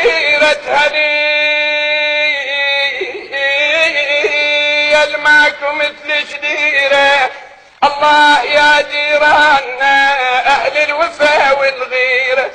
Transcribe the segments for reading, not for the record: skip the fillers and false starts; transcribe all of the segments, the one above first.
ديرة هلي الماكو مثل جديرة. الله يا جيراننا أهل الوفا والغيرة.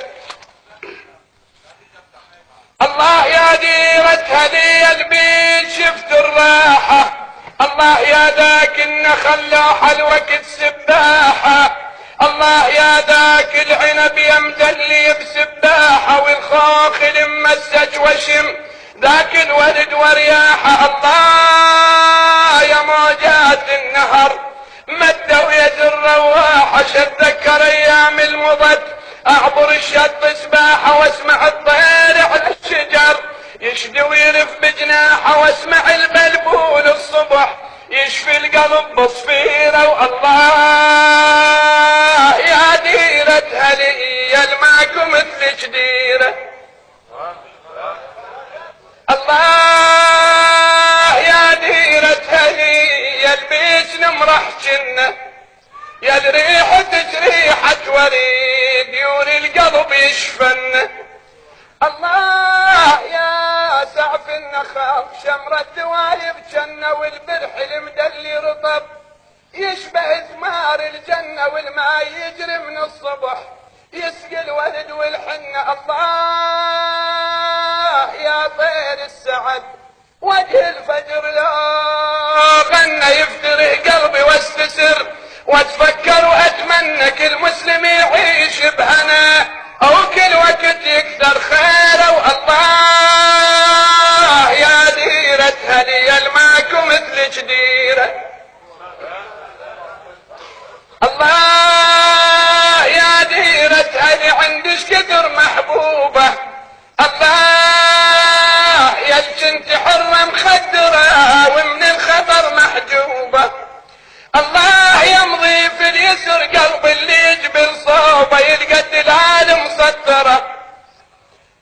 الله يا ديرة هلي البيت شفت الراحة. الله يا ذاك النخل حلوك السباحة. الله يا ذاك العنب يمدلي بسباحة والخوخ المسج وشم ذاك الورد ورياحة. الله يا موجات النهر مدوا يد الرواحة شتذكر ايام المضت اعبر الشط سباحة واسمع الطير على الشجر يشدي ويرف بجناحه واسمع البلبول الصبح يشفي القلب بصفيره. والله يا ديرة هلي الماكو مثل جديرة. الله يا ديرة هلي البيت نمرح جنة يا الريحة ريحة وريد يوري القلب يشفن. الله يا سعف النخل شمرة دوايب جنة والبرح المدلي رطب يشبه ثمار الجنة والماء يجري من الصبح يسقي الولد والحنة. الله يا طير السعد وجه الفجر لو غنى يفتري قلبي واستسر واتفكر واتمنى كل مسلم يعيش بهنا او كل وقت يكثر خيره. والله يا ديرة هلي الماكو مثل جديرة. الله يا ديرة هلي عندش كثر محبوبة. الله يا الجنت حرة مخدرة ومن الخطر محجوبة. الله يمضي في اليسر قلب اللي يجبل صوبه يلقى الدلال مسطرة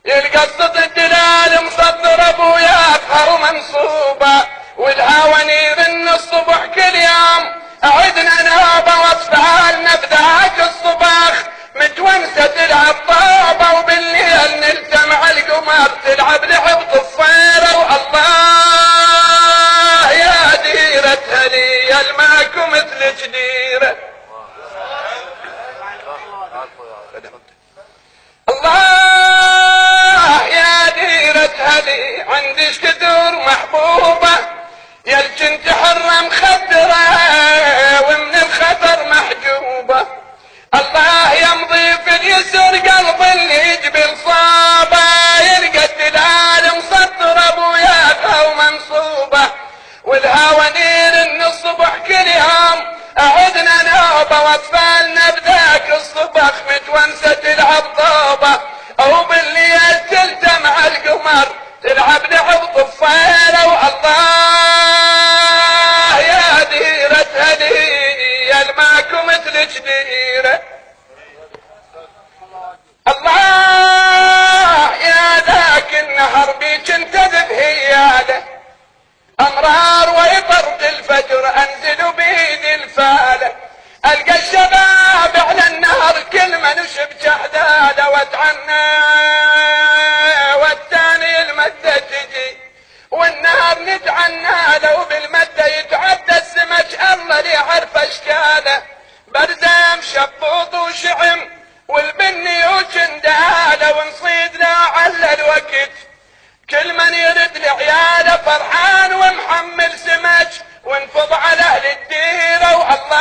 يلقى الصد الدلال مسطرة بوياقها ومنصوبة والهوى يرن الصبح كل يوم عدنا نوبة واطفالنا بذاك الصباح متونسة تلعب طوبة وبالليل نلتمع القمر تلعب لعب طفيرة. والله يا ديرة هلي الماكو مثل جديرة. الله يا ديرة هلي عندش كثر محبوبة يا الجنت حرة مخدرة ومن الخطر محجوبة. الله يمضي في اليسر قلب اللي يجبل صابة يلقى الدلال مسطرة بوياقها ومنصوبة والهوى يرن الصبح كل يوم عدنا نوبة واطفالنا بذاك الصبح متونسة تلعب طوبة او بالليل تلتمع القمر تلعب لعب طفيلة. والله يا ديرة هلي الماكو مثل جديرة. الله يا ذاك النهر بيك انتذب هياله امرار ويطرد الفجر انزل بيدي الفاله القى الشباب على النهر كل ما نشب جحداله واتعنى والتاني المده تجي والنهر نتعنى له بالمده يتعدى السمك الله اللي يعرف اشكاله برزام شبوط وشعم والبني وجنداله ونصيد له على الوقت كل من يرد لعياله فرحان ومحمل سمك وانفض على اهل الديره. والله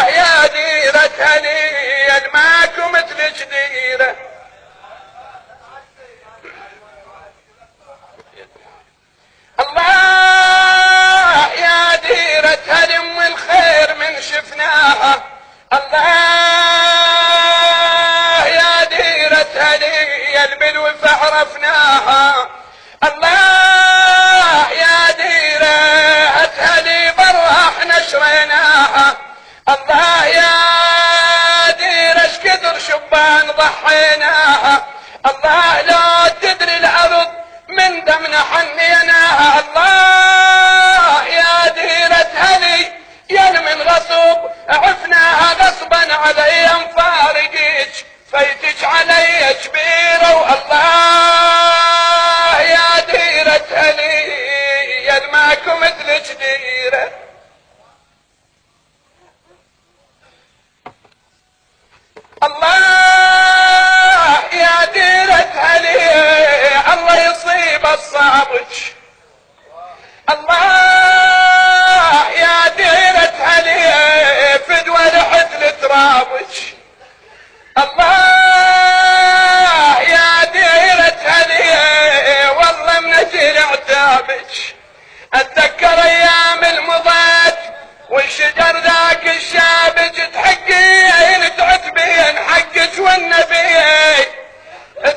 يا ديرة هلي الماكو مثل جديره. الله يا ديرة هلي ام الخير من شفناها. الله يا ديرة هلي البلوف عرفناها. الله يا ديرة هلي برواح نشريناها. الله يا ديرة اش كثر شبان ضحيناها. الله لا تدري الارض من دمنا حنيناها. الله يا ديرة هلي يا من غصب عفناها غصبا على ايام فارقيك فيتج علي كبيرة والله يا ديرة هلي يد ماكو مثلك ديرة. الله يا ديرة هلي الله يصيب الصابج. الله يا ديرة هلي فدوى لحد لترابج. الله يا ديرة هلي والله منجل عتابج. اتذكر ايام المضات والشجر ذاك الشابج تحقين تعتبين حقك والنبي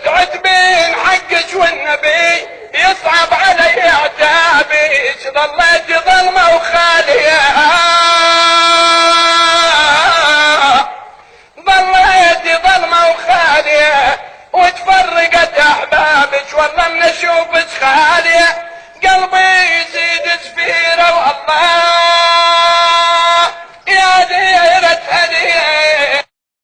تعتبين حقك والنبي يصعب علي عتابك. ظليت ظلمة وخالية ظليت ظلمة وخالية وتفرقت احبابك والله من اشوفك خالية قلبي يزيد زفيرة. والله يا ديرة هدية